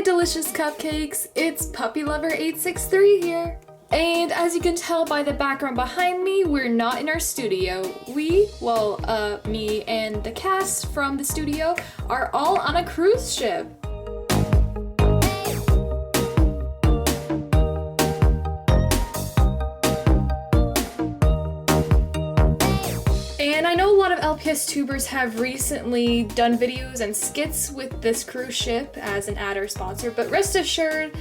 delicious cupcakes, it's Puppy Lover 863 here. And as you can tell by the background behind me, we're not in our studio. Me and the cast from the studio are all on a cruise ship. And I know a lot of LPS tubers have recently done videos and skits with this cruise ship as an ad or sponsor, but rest assured,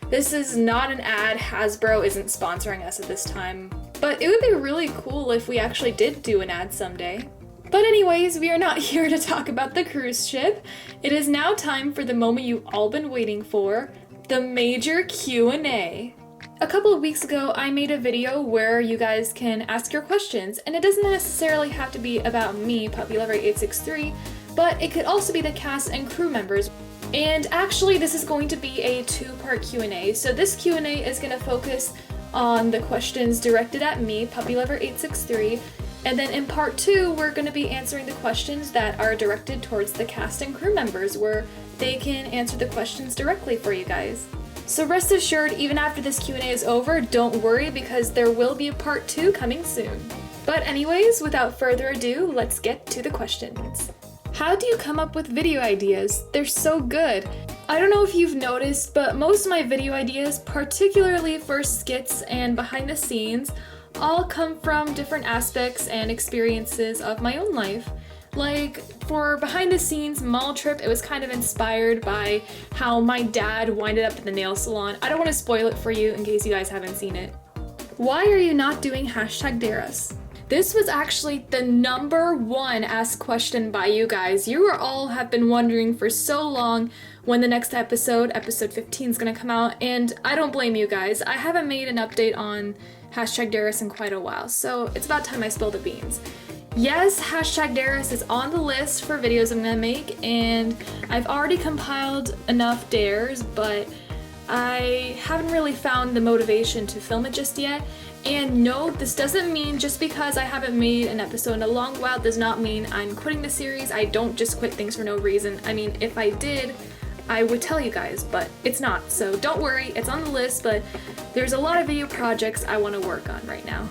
this is not an ad. Hasbro isn't sponsoring us at this time. But it would be really cool if we actually did do an ad someday. But anyways, we are not here to talk about the cruise ship. It is now time for the moment you've all been waiting for, the major Q&A. A couple of weeks ago, I made a video where you guys can ask your questions, and it doesn't necessarily have to be about me, Puppy Lover 863, but it could also be the cast and crew members. And actually, this is going to be a two-part Q&A. So this Q&A is going to focus on the questions directed at me, Puppy Lover 863, and then in part 2, we're going to be answering the questions that are directed towards the cast and crew members, where they can answer the questions directly for you guys. So rest assured, even after this Q&A is over, don't worry because there will be a part 2 coming soon. But anyways, without further ado, let's get to the questions. How do you come up with video ideas? They're so good. I don't know if you've noticed, but most of my video ideas, particularly for skits and behind the scenes, all come from different aspects and experiences of my own life. Like, for behind the scenes mall trip, it was kind of inspired by how my dad winded up at the nail salon. I don't want to spoil it for you in case you guys haven't seen it. Why are you not doing #DareUs? This was actually the #1 asked question by you guys. You all have been wondering for so long when the next episode 15, is going to come out, and I don't blame you guys. I haven't made an update on #DareUs in quite a while, so it's about time I spill the beans. Yes, #DareUs is on the list for videos I'm going to make, and I've already compiled enough dares, but I haven't really found the motivation to film it just yet. And no, this doesn't mean just because I haven't made an episode in a long while does not mean I'm quitting the series. I don't just quit things for no reason. I mean, if I did, I would tell you guys, but it's not. So don't worry, it's on the list, but there's a lot of video projects I want to work on right now.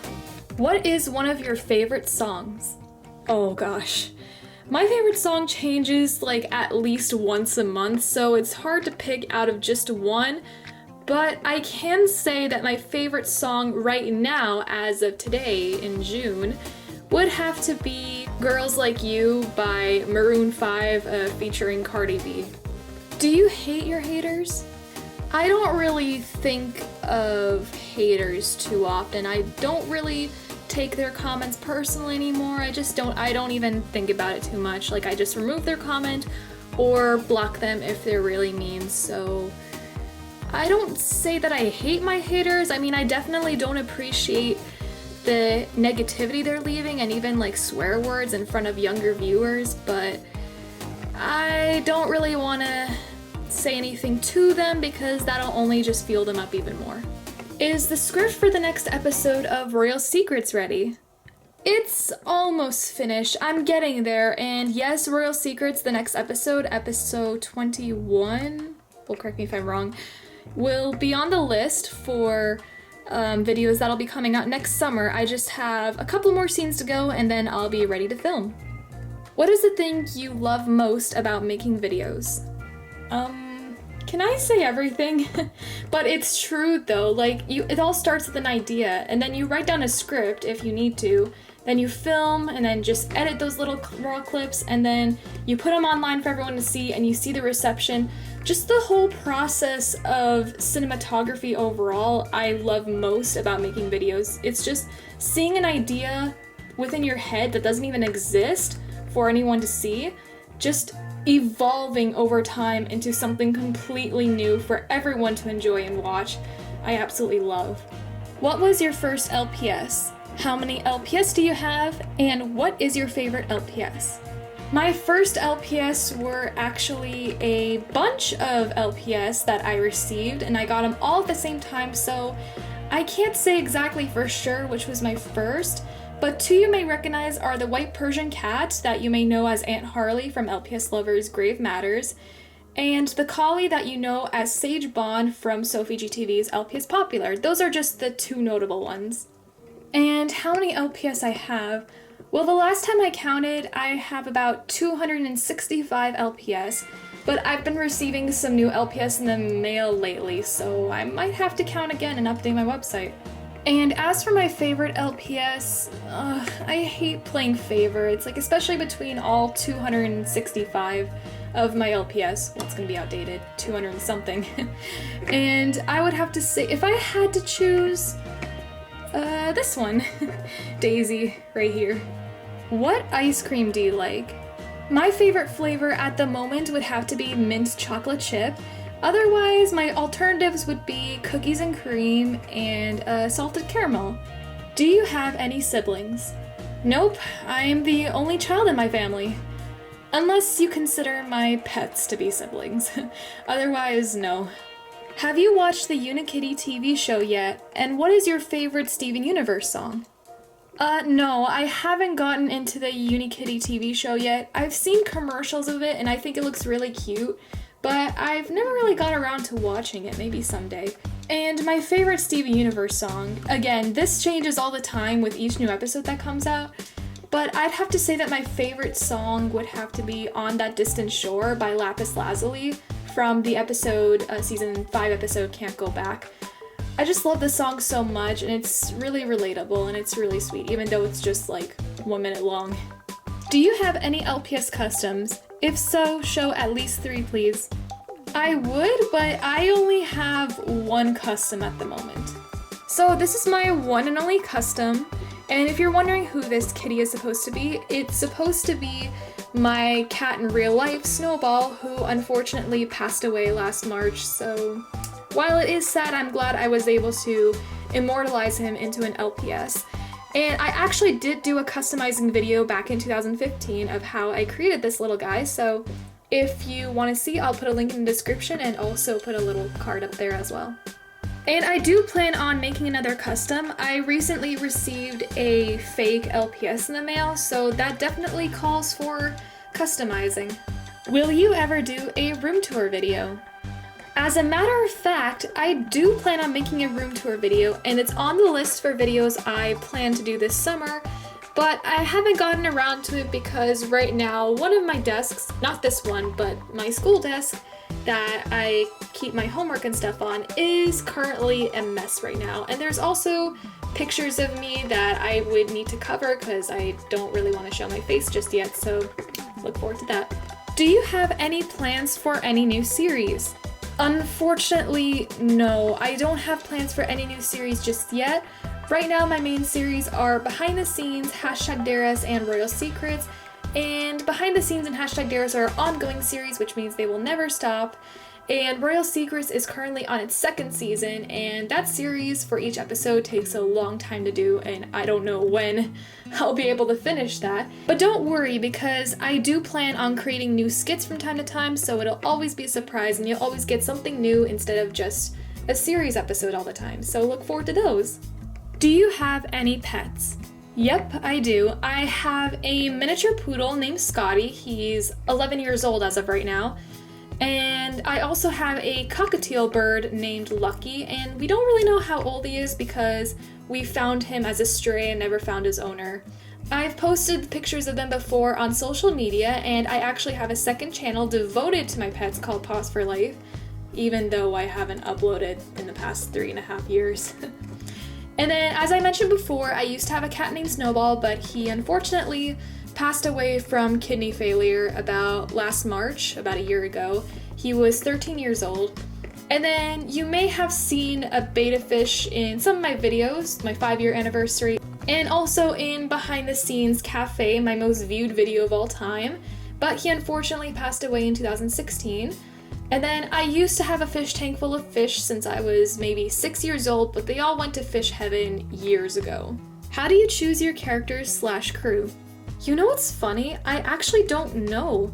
What is one of your favorite songs? Oh gosh. My favorite song changes like at least once a month, so it's hard to pick out of just one. But I can say that my favorite song right now, as of today in June, would have to be Girls Like You by Maroon 5 featuring Cardi B. Do you hate your haters? I don't really think of haters too often. I don't really take their comments personally anymore. I don't even think about it too much. Like, I just remove their comment or block them if they're really mean, so I don't say that I hate my haters. I mean, I definitely don't appreciate the negativity they're leaving and even like swear words in front of younger viewers, but I don't really want to say anything to them because that'll only just fuel them up even more. Is the script for the next episode of Royal Secrets ready? It's almost finished. I'm getting there, and yes, Royal Secrets, the next episode 21, well, correct me if I'm wrong, will be on the list for videos that'll be coming out next summer. I just have a couple more scenes to go and then I'll be ready to film. What is the thing you love most about making videos? Can I say everything? But it's true though, like it all starts with an idea and then you write down a script if you need to, then you film and then just edit those little raw clips and then you put them online for everyone to see and you see the reception. Just the whole process of cinematography overall, I love most about making videos. It's just seeing an idea within your head that doesn't even exist for anyone to see, just evolving over time into something completely new for everyone to enjoy and watch. I absolutely love. What was your first LPS? How many LPS do you have? And what is your favorite LPS? My first LPS were actually a bunch of LPS that I received, and I got them all at the same time, so I can't say exactly for sure which was my first, but two you may recognize are the white Persian cat that you may know as Aunt Harley from LPS Lovers Grave Matters, and the collie that you know as Sage Bond from Sophie GTV's LPS Popular. Those are just the two notable ones. And how many LPS I have? Well, the last time I counted, I have about 265 LPS, but I've been receiving some new LPS in the mail lately, so I might have to count again and update my website. And as for my favorite LPS, I hate playing favorites, like especially between all 265 of my LPS. Well, it's gonna be outdated, 200 and something. And I would have to say, if I had to choose, this one, Daisy, right here. What ice cream do you like? My favorite flavor at the moment would have to be mint chocolate chip. Otherwise, my alternatives would be cookies and cream and salted caramel. Do you have any siblings? Nope, I'm the only child in my family. Unless you consider my pets to be siblings. Otherwise, no. Have you watched the Unikitty TV show yet? And what is your favorite Steven Universe song? No, I haven't gotten into the Unikitty TV show yet. I've seen commercials of it and I think it looks really cute, but I've never really got around to watching it, maybe someday. And my favorite Steven Universe song, again, this changes all the time with each new episode that comes out, but I'd have to say that my favorite song would have to be On That Distant Shore by Lapis Lazuli from the episode, season 5 episode Can't Go Back. I just love this song so much, and it's really relatable and it's really sweet, even though it's just like 1 minute long. Do you have any LPS customs? If so, show at least 3, please. I would, but I only have 1 custom at the moment. So this is my one and only custom, and if you're wondering who this kitty is supposed to be, it's supposed to be my cat in real life, Snowball, who unfortunately passed away last March, so while it is sad, I'm glad I was able to immortalize him into an LPS. And I actually did do a customizing video back in 2015 of how I created this little guy, so if you want to see, I'll put a link in the description and also put a little card up there as well. And I do plan on making another custom. I recently received a fake LPS in the mail, so that definitely calls for customizing. Will you ever do a room tour video? As a matter of fact, I do plan on making a room tour video, and it's on the list for videos I plan to do this summer, but I haven't gotten around to it because right now one of my desks, not this one, but my school desk that I keep my homework and stuff on, is currently a mess right now. And there's also pictures of me that I would need to cover because I don't really want to show my face just yet, so look forward to that. Do you have any plans for any new series? Unfortunately, no. I don't have plans for any new series just yet. Right now, my main series are Behind the Scenes, #Daras, and Royal Secrets. And Behind the Scenes and #Daras are ongoing series, which means they will never stop. And Royal Secrets is currently on its 2nd season, and that series for each episode takes a long time to do, and I don't know when I'll be able to finish that. But don't worry, because I do plan on creating new skits from time to time, so it'll always be a surprise, and you'll always get something new instead of just a series episode all the time, so look forward to those. Do you have any pets? Yep, I do. I have a miniature poodle named Scotty. He's 11 years old as of right now. And I also have a cockatiel bird named Lucky, and we don't really know how old he is because we found him as a stray and never found his owner. I've posted pictures of them before on social media, and I actually have a second channel devoted to my pets called Paws for Life, even though I haven't uploaded in the past 3.5 years. And then, as I mentioned before, I used to have a cat named Snowball, but he unfortunately passed away from kidney failure about last March, about a year ago. He was 13 years old. And then you may have seen a betta fish in some of my videos, my 5-year anniversary, and also in Behind the Scenes Cafe, my most viewed video of all time. But he unfortunately passed away in 2016. And then I used to have a fish tank full of fish since I was maybe 6 years old, but they all went to fish heaven years ago. How do you choose your characters/crew? You know what's funny? I actually don't know,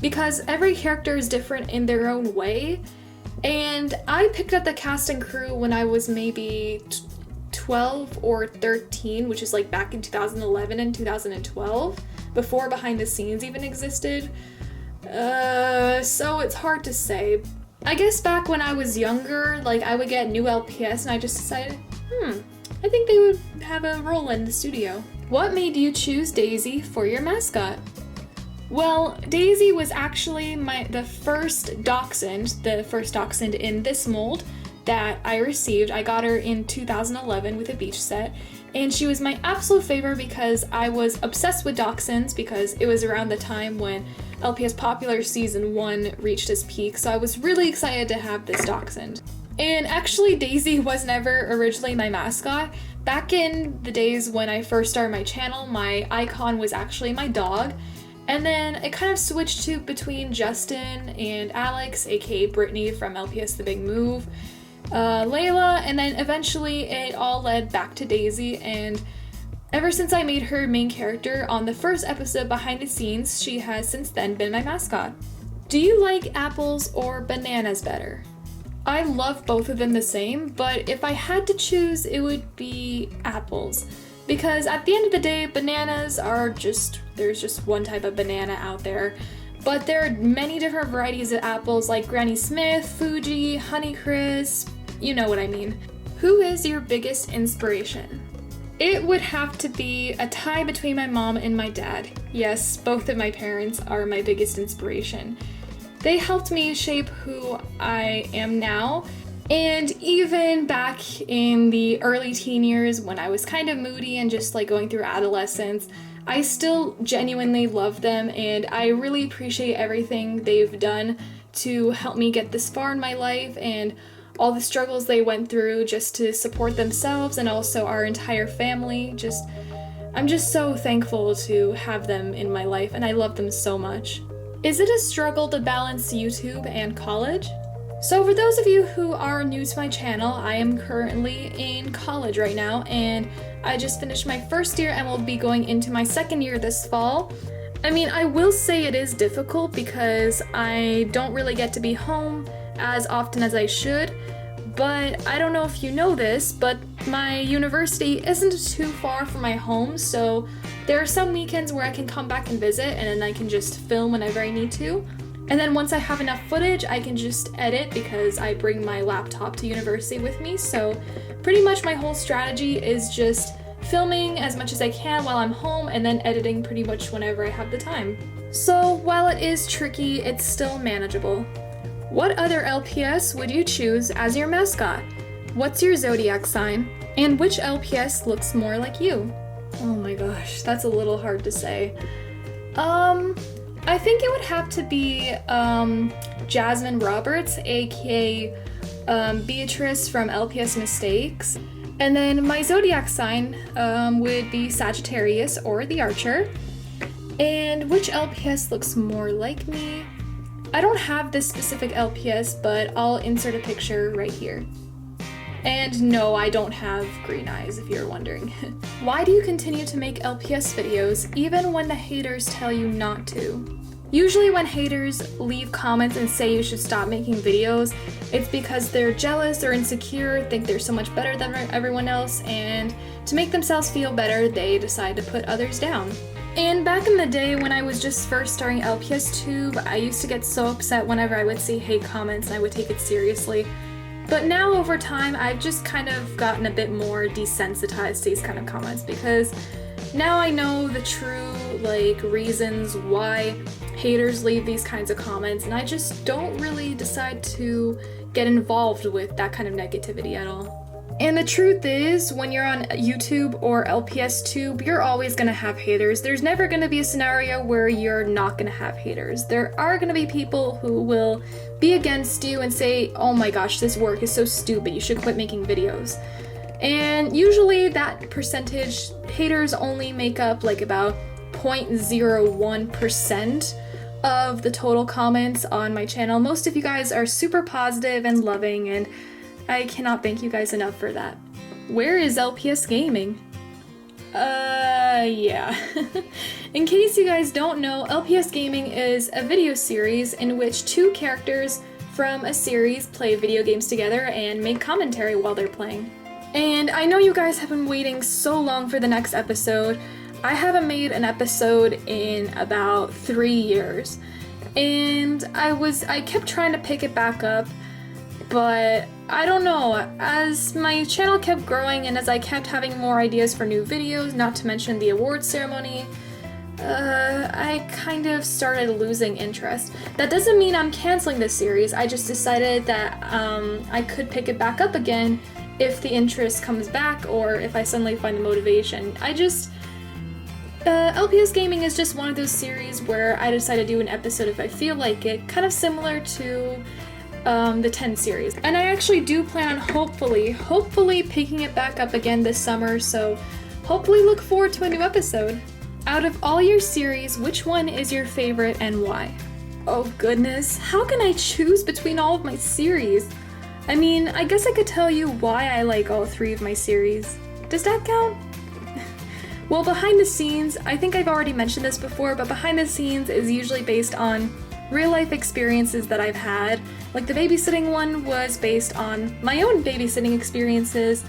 because every character is different in their own way, and I picked up the cast and crew when I was maybe 12 or 13, which is like back in 2011 and 2012, before Behind the Scenes even existed. So it's hard to say. I guess back when I was younger, like, I would get new LPS and I just decided, I think they would have a role in the studio. What made you choose Daisy for your mascot? Well, Daisy was actually the first dachshund in this mold that I received. I got her in 2011 with a beach set, and she was my absolute favorite because I was obsessed with dachshunds because it was around the time when LPS Popular Season 1 reached its peak, so I was really excited to have this dachshund. And actually, Daisy was never originally my mascot. Back in the days when I first started my channel, my icon was actually my dog. And then it kind of switched to between Justin and Alex, aka Brittany from LPS The Big Move, Layla, and then eventually it all led back to Daisy. And ever since I made her main character on the first episode Behind the Scenes, she has since then been my mascot. Do you like apples or bananas better? I love both of them the same, but if I had to choose, it would be apples. Because at the end of the day, bananas are there's just one type of banana out there. But there are many different varieties of apples like Granny Smith, Fuji, Honeycrisp, you know what I mean. Who is your biggest inspiration? It would have to be a tie between my mom and my dad. Yes, both of my parents are my biggest inspiration. They helped me shape who I am now, and even back in the early teen years when I was kind of moody and just like going through adolescence, I still genuinely love them, and I really appreciate everything they've done to help me get this far in my life and all the struggles they went through just to support themselves and also our entire family. I'm just so thankful to have them in my life, and I love them so much. Is it a struggle to balance YouTube and college? So for those of you who are new to my channel, I am currently in college right now, and I just finished my first year and will be going into my second year this fall. I mean, I will say it is difficult because I don't really get to be home as often as I should, but I don't know if you know this, but my university isn't too far from my home, so there are some weekends where I can come back and visit, and then I can just film whenever I need to. And then once I have enough footage, I can just edit because I bring my laptop to university with me. So pretty much my whole strategy is just filming as much as I can while I'm home and then editing pretty much whenever I have the time. So while it is tricky, it's still manageable. What other LPS would you choose as your mascot? What's your zodiac sign? And which LPS looks more like you? Oh my gosh, that's a little hard to say. I think it would have to be Jasmine Roberts, aka Beatrice from LPS Mistakes. And then my zodiac sign would be Sagittarius or the Archer. And which LPS looks more like me? I don't have this specific LPS, but I'll insert a picture right here. And no, I don't have green eyes, if you're wondering. Why do you continue to make LPS videos even when the haters tell you not to? Usually when haters leave comments and say you should stop making videos, it's because they're jealous or insecure, think they're so much better than everyone else, and to make themselves feel better, they decide to put others down. And back in the day when I was just first starting LPS Tube, I used to get so upset whenever I would see hate comments and I would take it seriously. But now over time, I've just kind of gotten a bit more desensitized to these kind of comments because now I know the true reasons why haters leave these kinds of comments, and I just don't really decide to get involved with that kind of negativity at all. And the truth is, when you're on YouTube or LPS Tube, you're always gonna have haters. There's never gonna be a scenario where you're not gonna have haters. There are gonna be people who will be against you and say, oh my gosh, this work is so stupid, you should quit making videos. And usually that percentage, haters only make up about 0.01% of the total comments on my channel. Most of you guys are super positive and loving, and I cannot thank you guys enough for that. Where is LPS Gaming? Yeah. In case you guys don't know, LPS Gaming is a video series in which two characters from a series play video games together and make commentary while they're playing. And I know you guys have been waiting so long for the next episode. I haven't made an episode in about 3 years. and I kept trying to pick it back up, but I don't know, as my channel kept growing and as I kept having more ideas for new videos, not to mention the awards ceremony, I kind of started losing interest. That doesn't mean I'm canceling this series, I just decided that I could pick it back up again if the interest comes back or if I suddenly find the motivation. LPS Gaming is just one of those series where I decide to do an episode if I feel like it, kind of similar to the 10 series. And I actually do plan on hopefully picking it back up again this summer, so hopefully look forward to a new episode. Out of all your series, which one is your favorite and why? Oh goodness, how can I choose between all of my series? I mean, I guess I could tell you why I like all 3 of my series. Does that count? Well, behind the scenes, I think I've already mentioned this before, but behind the scenes is usually based on real life experiences that I've had. Like the babysitting one was based on my own babysitting experiences,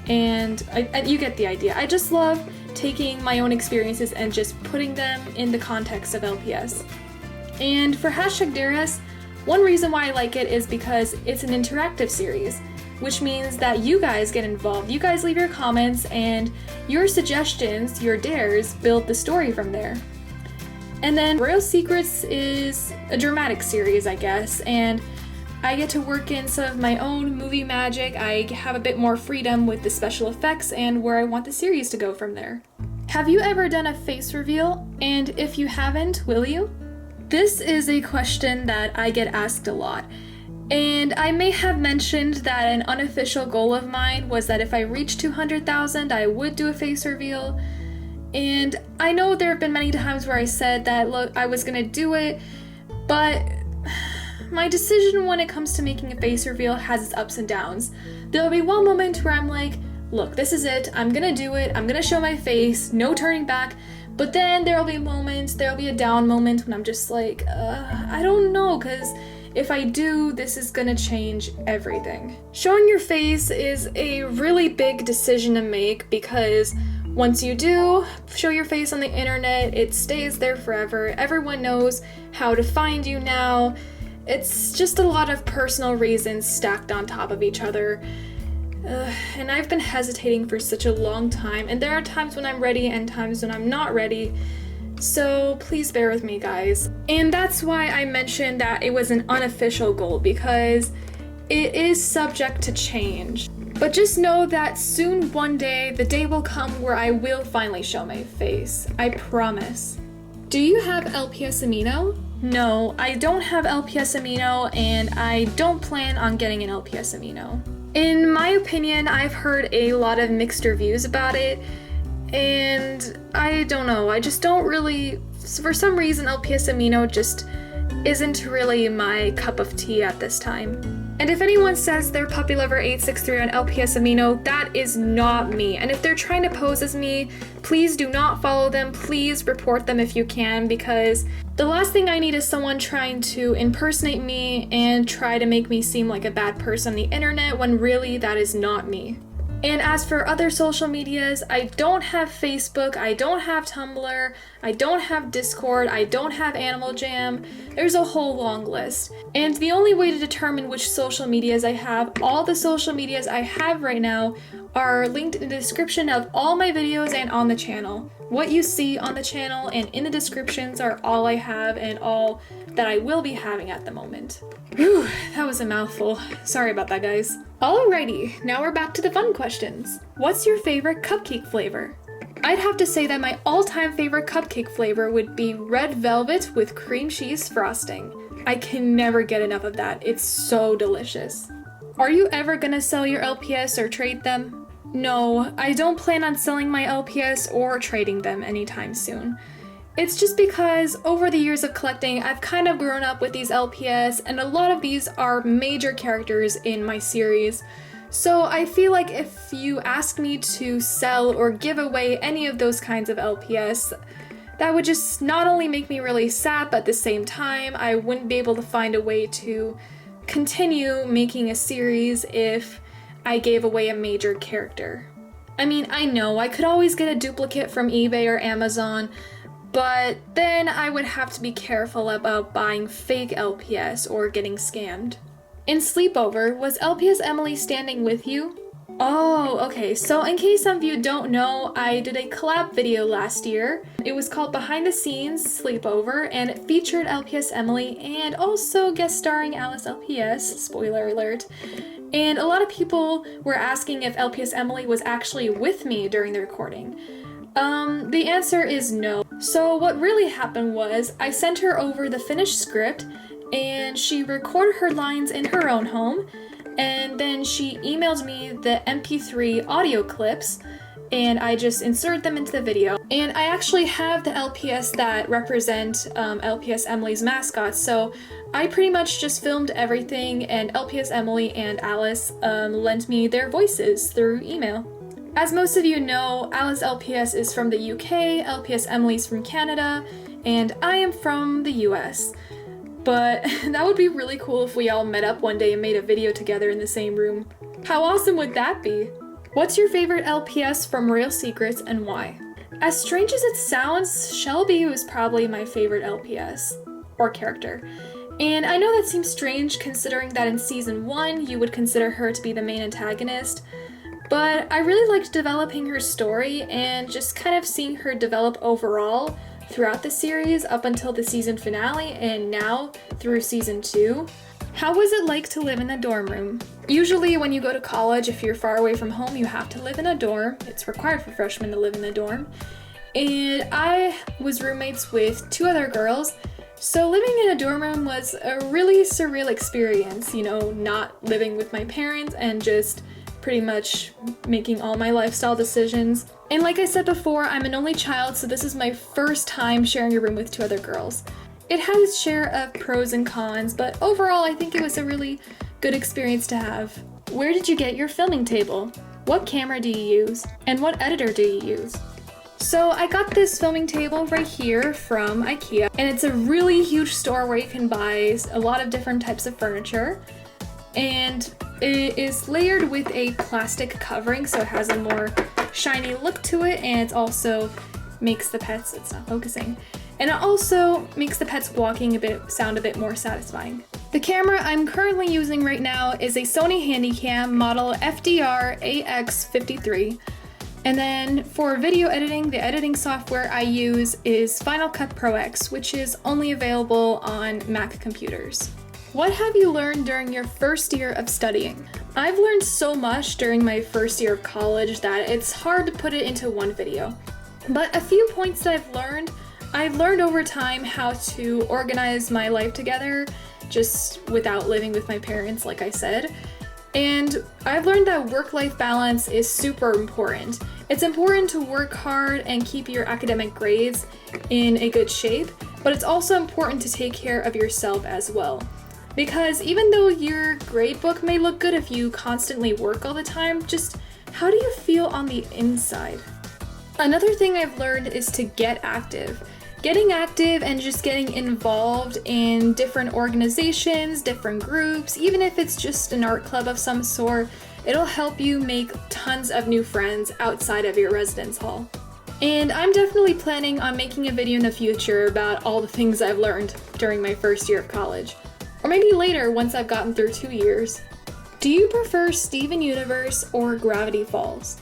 and you get the idea. I just love taking my own experiences and just putting them in the context of LPS. And for #DareUs, one reason why I like it is because it's an interactive series, which means that you guys get involved. You guys leave your comments and your suggestions, your dares, build the story from there. And then Royal Secrets is a dramatic series, I guess, and I get to work in some of my own movie magic. I have a bit more freedom with the special effects and where I want the series to go from there. Have you ever done a face reveal? And if you haven't, will you? This is a question that I get asked a lot. And I may have mentioned that an unofficial goal of mine was that if I reached 200,000, I would do a face reveal. And I know there have been many times where I said that, look, I was gonna do it, but my decision when it comes to making a face reveal has its ups and downs. There'll be one moment where I'm like, look, this is it, I'm gonna do it, I'm gonna show my face, no turning back. But then there'll be a down moment when I'm just like, I don't know, because if I do, this is gonna change everything. Showing your face is a really big decision to make because once you do show your face on the internet, it stays there forever. Everyone knows how to find you now. It's just a lot of personal reasons stacked on top of each other. And I've been hesitating for such a long time, and there are times when I'm ready and times when I'm not ready. So please bear with me, guys. And that's why I mentioned that it was an unofficial goal, because it is subject to change. But just know that soon one day, the day will come where I will finally show my face. I promise. Do you have LPS Amino? No, I don't have LPS Amino, and I don't plan on getting an LPS Amino. In my opinion, I've heard a lot of mixed reviews about it, and I don't know, I just don't really, for some reason LPS Amino just isn't really my cup of tea at this time. And if anyone says they're Puppy Lover 863 on LPS Amino, that is not me. And if they're trying to pose as me, please do not follow them. Please report them if you can, because the last thing I need is someone trying to impersonate me and try to make me seem like a bad person on the internet when really that is not me. And as for other social medias, I don't have Facebook, I don't have Tumblr, I don't have Discord, I don't have Animal Jam. There's a whole long list. And the only way to determine which social medias I have, all the social medias I have right now, are linked in the description of all my videos and on the channel. What you see on the channel and in the descriptions are all I have and all that I will be having at the moment. Whew, that was a mouthful. Sorry about that, guys. Alrighty, now we're back to the fun questions. What's your favorite cupcake flavor? I'd have to say that my all-time favorite cupcake flavor would be red velvet with cream cheese frosting. I can never get enough of that. It's so delicious. Are you ever gonna sell your LPS or trade them? No, I don't plan on selling my LPS or trading them anytime soon. It's just because over the years of collecting, I've kind of grown up with these LPS, and a lot of these are major characters in my series. So I feel like if you asked me to sell or give away any of those kinds of LPS, that would just not only make me really sad, but at the same time, I wouldn't be able to find a way to continue making a series if I gave away a major character. I mean, I know I could always get a duplicate from eBay or Amazon, but then I would have to be careful about buying fake LPS or getting scammed. In Sleepover, was LPS Emily standing with you? Oh, okay, so in case some of you don't know, I did a collab video last year. It was called Behind the Scenes Sleepover, and it featured LPS Emily and also guest starring Alice LPS, spoiler alert. And a lot of people were asking if LPS Emily was actually with me during the recording. The answer is no. So what really happened was, I sent her over the finished script, and she recorded her lines in her own home, and then she emailed me the MP3 audio clips, and I just inserted them into the video. And I actually have the LPS that represent LPS Emily's mascot, so I pretty much just filmed everything, and LPS Emily and Alice lent me their voices through email. As most of you know, Alice LPS is from the UK, LPS Emily's from Canada, and I am from the US. But that would be really cool if we all met up one day and made a video together in the same room. How awesome would that be? What's your favorite LPS from Real Secrets and why? As strange as it sounds, Shelby was probably my favorite LPS, or character. And I know that seems strange considering that in season 1 you would consider her to be the main antagonist, but I really liked developing her story and just kind of seeing her develop overall throughout the series up until the season finale and now through season 2. How was it like to live in a dorm room? Usually when you go to college, if you're far away from home, you have to live in a dorm. It's required for freshmen to live in a dorm. And I was roommates with 2 other girls, so living in a dorm room was a really surreal experience, you know, not living with my parents and just pretty much making all my lifestyle decisions. And like I said before, I'm an only child, so this is my first time sharing a room with 2 other girls. It had its share of pros and cons, but overall I think it was a really good experience to have. Where did you get your filming table? What camera do you use? And what editor do you use? So I got this filming table right here from IKEA, and it's a really huge store where you can buy a lot of different types of furniture. And it is layered with a plastic covering, so it has a more shiny look to it, and it also makes the pets, it's not focusing, and it also makes the pets walking sound a bit more satisfying. The camera I'm currently using right now is a Sony Handycam model FDR AX53, and then for video editing, the editing software I use is Final Cut Pro X, which is only available on Mac computers. What have you learned during your first year of studying? I've learned so much during my first year of college that it's hard to put it into one video. But a few points that I've learned over time how to organize my life together just without living with my parents, like I said. And I've learned that work-life balance is super important. It's important to work hard and keep your academic grades in a good shape, but it's also important to take care of yourself as well. Because even though your grade book may look good if you constantly work all the time, just how do you feel on the inside? Another thing I've learned is to get active. Getting active and just getting involved in different organizations, different groups, even if it's just an art club of some sort, it'll help you make tons of new friends outside of your residence hall. And I'm definitely planning on making a video in the future about all the things I've learned during my first year of college. Or maybe later once I've gotten through 2 years. Do you prefer Steven Universe or Gravity Falls?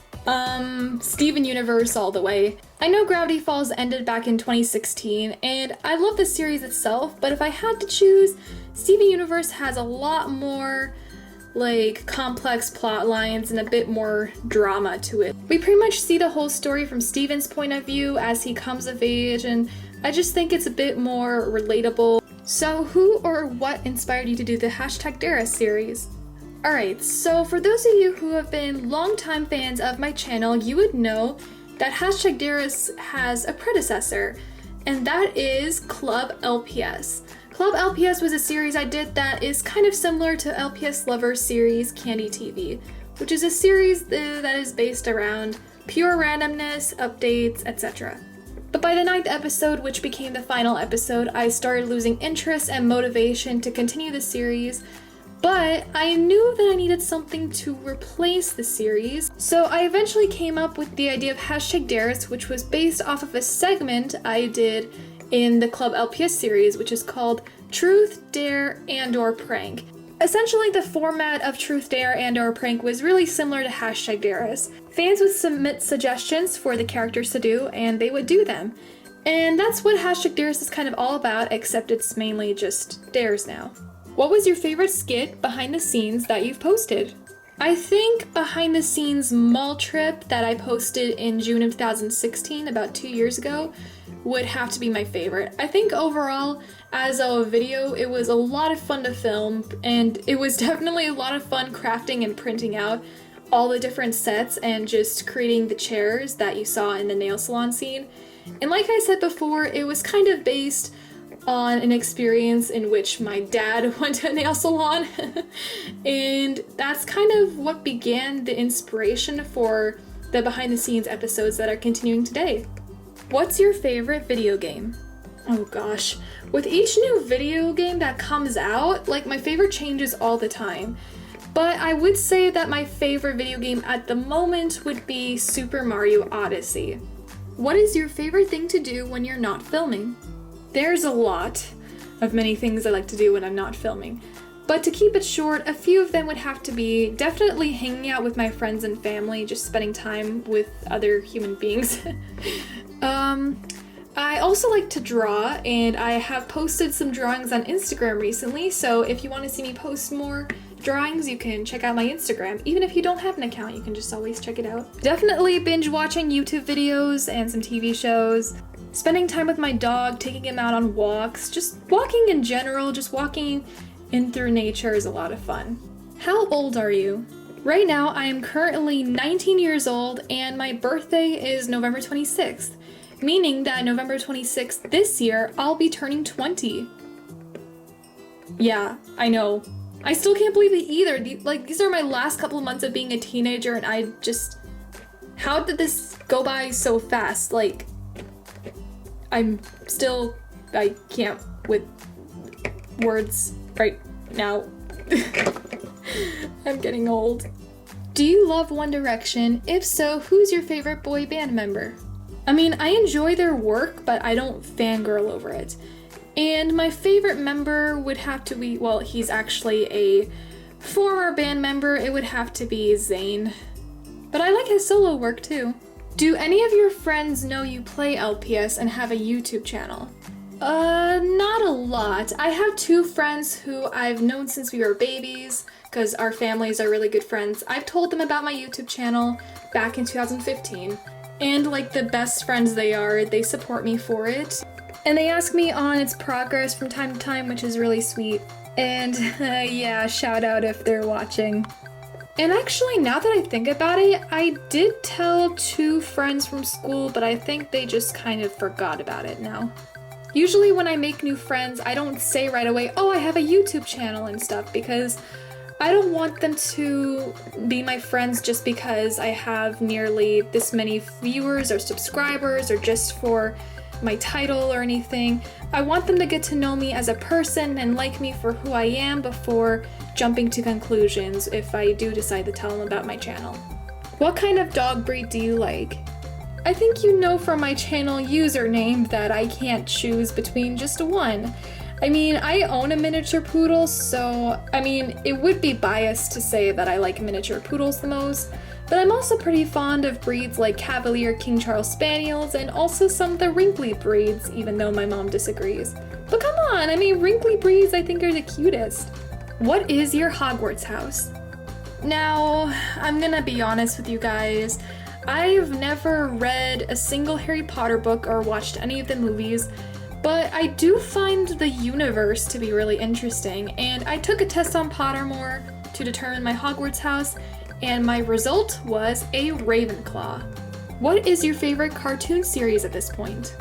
Steven Universe all the way. I know Gravity Falls ended back in 2016, and I love the series itself, but if I had to choose, Steven Universe has a lot more complex plot lines and a bit more drama to it. We pretty much see the whole story from Steven's point of view as he comes of age, and I just think it's a bit more relatable. So who or what inspired you to do the #Dara series? Alright, so for those of you who have been longtime fans of my channel, you would know that #Dara has a predecessor, and that is Club LPS. Club LPS was a series I did that is kind of similar to LPS Lover's series Candy TV, which is a series that is based around pure randomness, updates, etc. But by the 9th episode, which became the final episode, I started losing interest and motivation to continue the series. But I knew that I needed something to replace the series, so I eventually came up with the idea of #Dares, which was based off of a segment I did in the Club LPS series, which is called Truth, Dare, and/or Prank. Essentially, the format of Truth, Dare, and/or Prank was really similar to #Dares. Fans would submit suggestions for the characters to do, and they would do them. And that's what #Dares is kind of all about, except it's mainly just dares now. What was your favorite skit behind the scenes that you've posted? I think behind the scenes mall trip that I posted in June of 2016, about 2 years ago, would have to be my favorite. I think overall, as a video, it was a lot of fun to film, and it was definitely a lot of fun crafting and printing out all the different sets and just creating the chairs that you saw in the nail salon scene. And like I said before, it was kind of based on an experience in which my dad went to a nail salon and that's kind of what began the inspiration for the behind the scenes episodes that are continuing today. What's your favorite video game? Oh gosh, with each new video game that comes out, like my favorite changes all the time. But I would say that my favorite video game at the moment would be Super Mario Odyssey. What is your favorite thing to do when you're not filming? There's a lot of many things I like to do when I'm not filming, but to keep it short, a few of them would have to be definitely hanging out with my friends and family, just spending time with other human beings. I also like to draw, and I have posted some drawings on Instagram recently, so if you want to see me post more drawings, you can check out my Instagram. Even if you don't have an account, you can just always check it out. Definitely binge watching YouTube videos and some TV shows. Spending time with my dog, taking him out on walks, just walking in general, just walking in through nature is a lot of fun. How old are you? Right now, I am currently 19 years old and my birthday is November 26th, meaning that November 26th this year, I'll be turning 20. Yeah, I know. I still can't believe it either. These are my last couple of months of being a teenager and I just... How did this go by so fast? Like... I can't with words right now. I'm getting old. Do you love One Direction? If so, who's your favorite boy band member? I mean, I enjoy their work, but I don't fangirl over it. And my favorite member would have to be, well, he's actually a former band member. It would have to be Zayn. But I like his solo work too. Do any of your friends know you play LPS and have a YouTube channel? Not a lot. I have 2 friends who I've known since we were babies, because our families are really good friends. I've told them about my YouTube channel back in 2015, and like the best friends they are, they support me for it. And they ask me on its progress from time to time, which is really sweet. And yeah, shout out if they're watching. And actually, now that I think about it, I did tell 2 friends from school, but I think they just kind of forgot about it now. Usually when I make new friends, I don't say right away, oh, I have a YouTube channel and stuff, because I don't want them to be my friends just because I have nearly this many viewers or subscribers or just for my title or anything. I want them to get to know me as a person and like me for who I am before jumping to conclusions if I do decide to tell them about my channel. What kind of dog breed do you like? I think you know from my channel username that I can't choose between just one. I mean, I own a miniature poodle, so I mean, it would be biased to say that I like miniature poodles the most, but I'm also pretty fond of breeds like Cavalier King Charles Spaniels and also some of the wrinkly breeds, even though my mom disagrees. But come on, I mean, wrinkly breeds I think are the cutest. What is your Hogwarts house? Now, I'm gonna be honest with you guys. I've never read a single Harry Potter book or watched any of the movies, but I do find the universe to be really interesting, and I took a test on Pottermore to determine my Hogwarts house, and my result was a Ravenclaw. What is your favorite cartoon series at this point?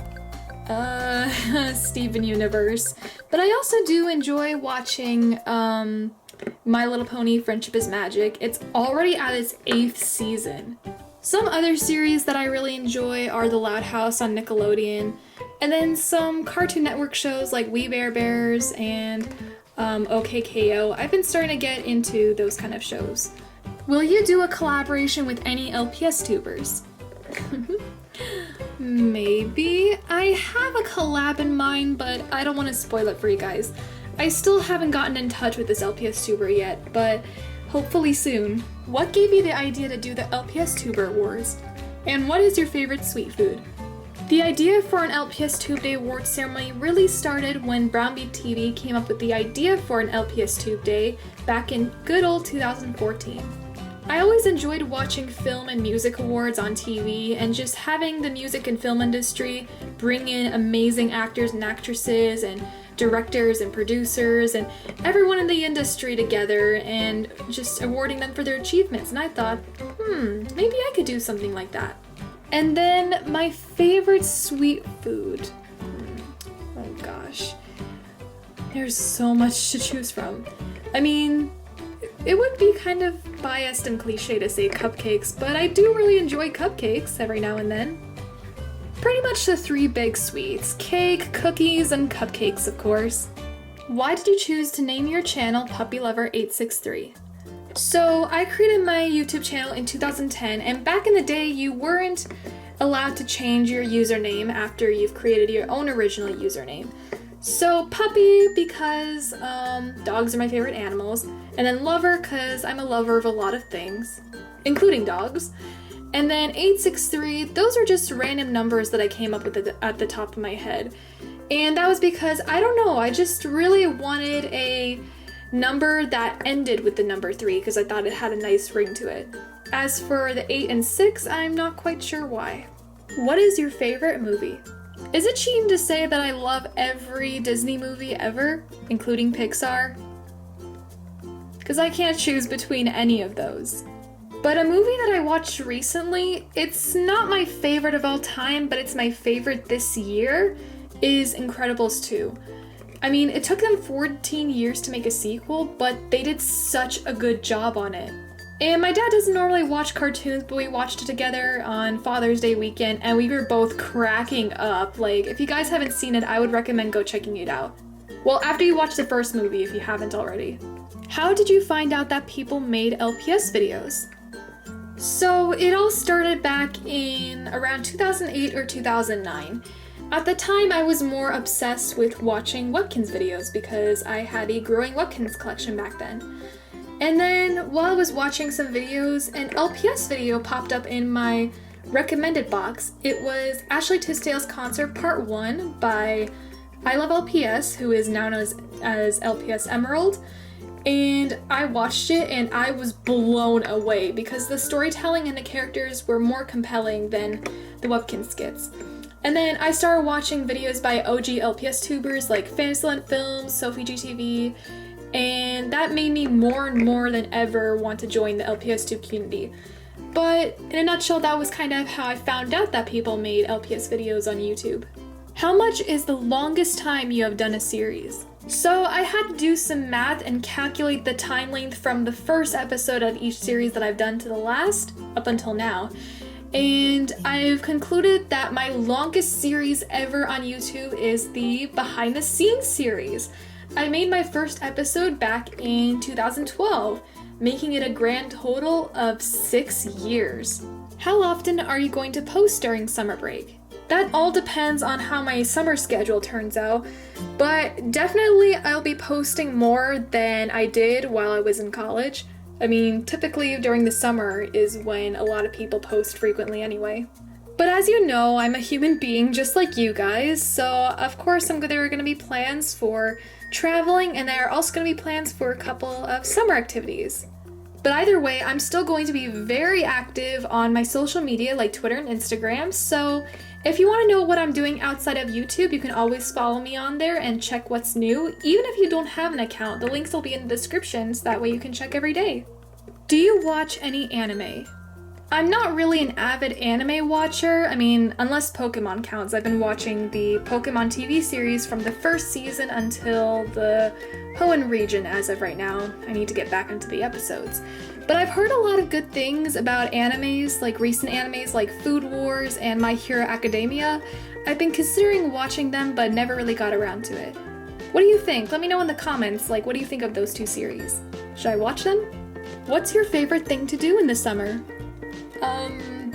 Steven Universe. But I also do enjoy watching, My Little Pony Friendship is Magic. It's already at its 8th season. Some other series that I really enjoy are The Loud House on Nickelodeon, and then some Cartoon Network shows like We Bare Bears and OKKO. I've been starting to get into those kind of shows. Will you do a collaboration with any LPS tubers? Maybe. I have a collab in mind, but I don't want to spoil it for you guys. I still haven't gotten in touch with this LPS tuber yet, but hopefully soon. What gave you the idea to do the LPS Tuber Awards? And what is your favorite sweet food? The idea for an LPS Tube Day Awards ceremony really started when Brownbeat TV came up with the idea for an LPS Tube Day back in good old 2014. I always enjoyed watching film and music awards on TV and just having the music and film industry bring in amazing actors and actresses and directors and producers and everyone in the industry together and just awarding them for their achievements. And I thought, maybe I could do something like that. And then my favorite sweet food. Oh gosh. There's so much to choose from. I mean, it would be kind of biased and cliche to say cupcakes, but I do really enjoy cupcakes every now and then. Pretty much the three big sweets: cake, cookies, and cupcakes, of course. Why did you choose to name your channel Puppy Lover 863? So I created my YouTube channel in 2010, and back in the day you weren't allowed to change your username after you've created your own original username. So Puppy because dogs are my favorite animals, and then Lover because I'm a lover of a lot of things, including dogs. And then 863, those are just random numbers that I came up with at the top of my head. And that was because, I don't know, I just really wanted a number that ended with the number 3 because I thought it had a nice ring to it. As for the 8 and 6, I'm not quite sure why. What is your favorite movie? Is it cheating to say that I love every Disney movie ever, including Pixar? Because I can't choose between any of those. But a movie that I watched recently, it's not my favorite of all time, but it's my favorite this year, is Incredibles 2. I mean, it took them 14 years to make a sequel, but they did such a good job on it. And my dad doesn't normally watch cartoons, but we watched it together on Father's Day weekend, and we were both cracking up. Like, if you guys haven't seen it, I would recommend go checking it out. Well, after you watch the first movie, if you haven't already. How did you find out that people made LPS videos? So it all started back in around 2008 or 2009. At the time, I was more obsessed with watching Webkinz videos because I had a growing Webkinz collection back then. And then while I was watching some videos, an LPS video popped up in my recommended box. It was Ashley Tisdale's Concert Part 1 by I Love LPS, who is now known as LPS Emerald. And I watched it and I was blown away because the storytelling and the characters were more compelling than the Webkinz skits. And then I started watching videos by OG LPS tubers like Fantasyland Films, Sophie GTV, and that made me more and more than ever want to join the LPS tube community. But in a nutshell, that was kind of how I found out that people made LPS videos on YouTube. How much is the longest time you have done a series? So I had to do some math and calculate the time length from the first episode of each series that I've done to the last, up until now. And I've concluded that my longest series ever on YouTube is the behind the scenes series. I made my first episode back in 2012, making it a grand total of 6 years. How often are you going to post during summer break? That all depends on how my summer schedule turns out, but definitely I'll be posting more than I did while I was in college. I mean, typically during the summer is when a lot of people post frequently anyway. But as you know, I'm a human being just like you guys, so of course there are going to be plans for traveling, and there are also going to be plans for a couple of summer activities. But either way, I'm still going to be very active on my social media like Twitter and Instagram, so if you want to know what I'm doing outside of YouTube, you can always follow me on there and check what's new. Even if you don't have an account, the links will be in the descriptions, that way you can check every day. Do you watch any anime? I'm not really an avid anime watcher. I mean, unless Pokemon counts. I've been watching the Pokemon TV series from the first season until the Hoenn region as of right now. I need to get back into the episodes. But I've heard a lot of good things about animes, like recent animes like Food Wars and My Hero Academia. I've been considering watching them, but never really got around to it. What do you think? Let me know in the comments, like, what do you think of those two series? Should I watch them? What's your favorite thing to do in the summer?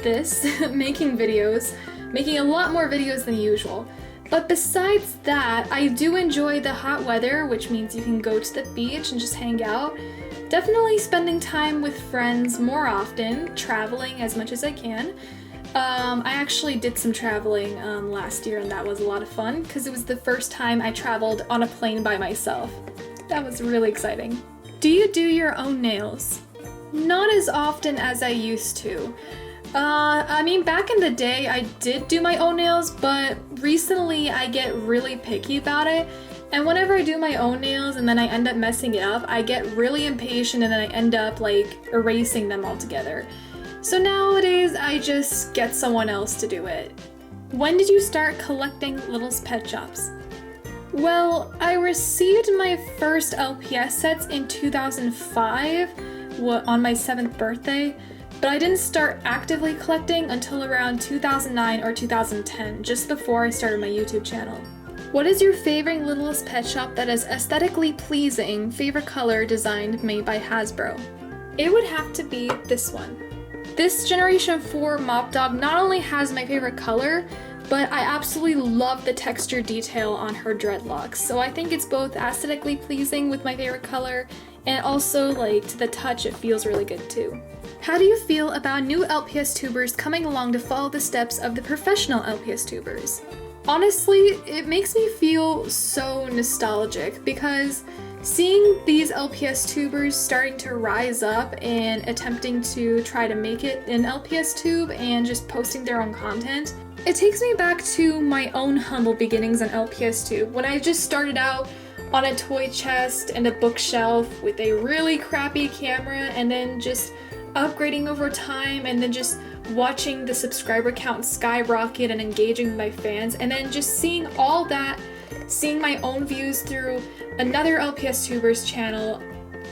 This, making videos. Making a lot more videos than usual. But besides that, I do enjoy the hot weather, which means you can go to the beach and just hang out. Definitely spending time with friends more often, traveling as much as I can. I actually did some traveling last year, and that was a lot of fun because it was the first time I traveled on a plane by myself. That was really exciting. Do you do your own nails? Not as often as I used to. I mean, back in the day, I did do my own nails, but recently I get really picky about it. And whenever I do my own nails and then I end up messing it up, I get really impatient and then I end up like erasing them altogether. So nowadays, I just get someone else to do it. When did you start collecting Little's Pet Shops? Well, I received my first LPS sets in 2005 on my 7th birthday. But I didn't start actively collecting until around 2009 or 2010, just before I started my YouTube channel. What is your favorite Littlest Pet Shop that is aesthetically pleasing, favorite color, designed, made by Hasbro? It would have to be this one. This Generation 4 Mop Dog not only has my favorite color, but I absolutely love the texture detail on her dreadlocks. So I think it's both aesthetically pleasing with my favorite color, and also like to the touch it feels really good too. How do you feel about new LPS tubers coming along to follow the steps of the professional LPS tubers? Honestly, it makes me feel so nostalgic because seeing these LPS tubers starting to rise up and attempting to try to make it an LPS tube and just posting their own content, it takes me back to my own humble beginnings on LPS tube when I just started out on a toy chest and a bookshelf with a really crappy camera, and then just upgrading over time, and then just watching the subscriber count skyrocket and engaging with my fans, and then just seeing all that, seeing my own views through another LPS tuber's channel.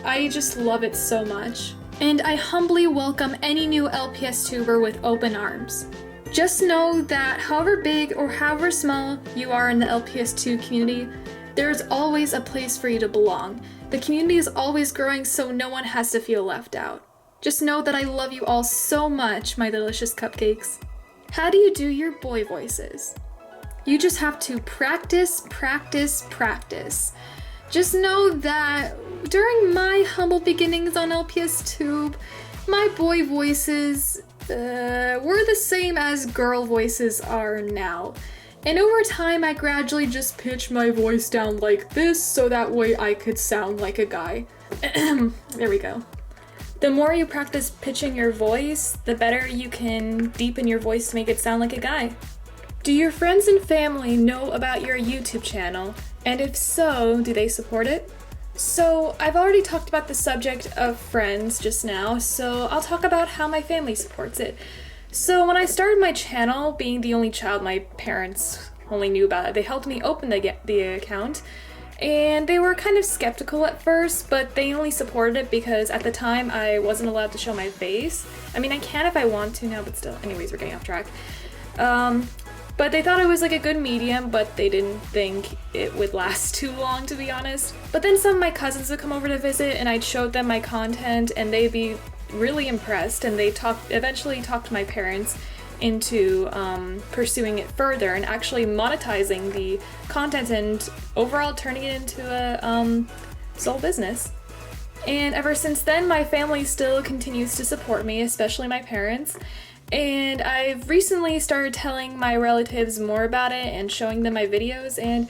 I just love it so much. And I humbly welcome any new LPS tuber with open arms. Just know that however big or however small you are in the LPS2 community, there's always a place for you to belong. The community is always growing, so no one has to feel left out. Just know that I love you all so much, my delicious cupcakes. How do you do your boy voices? You just have to practice, practice, practice. Just know that during my humble beginnings on LPS Tube, my boy voices were the same as girl voices are now. And over time, I gradually just pitched my voice down like this so that way I could sound like a guy. There we go. The more you practice pitching your voice, the better you can deepen your voice to make it sound like a guy. Do your friends and family know about your YouTube channel? And if so, do they support it? So I've already talked about the subject of friends just now, so I'll talk about how my family supports it. So when I started my channel, being the only child my parents only knew about it, they helped me open the account. And they were kind of skeptical at first, but they only supported it because at the time I wasn't allowed to show my face. I mean, I can if I want to now, but still. Anyways, we're getting off track. But they thought it was like a good medium, but they didn't think it would last too long, to be honest. But then some of my cousins would come over to visit, and I'd show them my content, and they'd be really impressed, and they eventually talked my parents into pursuing it further and actually monetizing the content and overall turning it into a sole business. And ever since then, my family still continues to support me, especially my parents. And I've recently started telling my relatives more about it and showing them my videos, and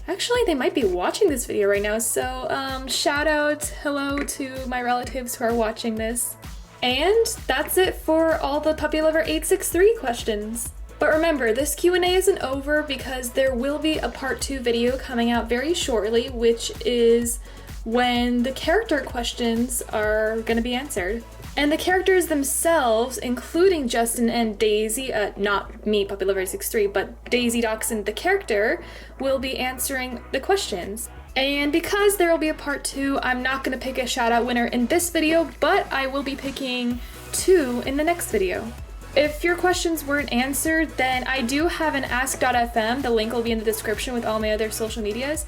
actually they might be watching this video right now, so shout out, hello to my relatives who are watching this. And that's it for all the Puppy Lover 863 questions. But remember, this Q&A isn't over because there will be a part 2 video coming out very shortly, which is when the character questions are gonna be answered. And the characters themselves, including Justin and Daisy, not me, Puppy Lover 863, but Daisy Dachshund, the character, will be answering the questions. And because there will be a part 2, I'm not going to pick a shout out winner in this video, but I will be picking 2 in the next video. If your questions weren't answered, then I do have an ask.fm. The link will be in the description with all my other social medias.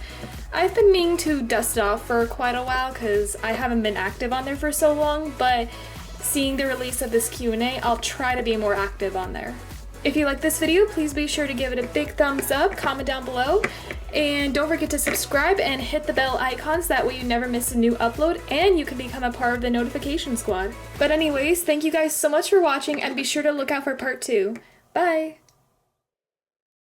I've been meaning to dust it off for quite a while because I haven't been active on there for so long, but seeing the release of this Q&A, I'll try to be more active on there. If you like this video, please be sure to give it a big thumbs up, comment down below, and don't forget to subscribe and hit the bell icons, that way you never miss a new upload and you can become a part of the notification squad. But anyways, thank you guys so much for watching and be sure to look out for part 2. Bye!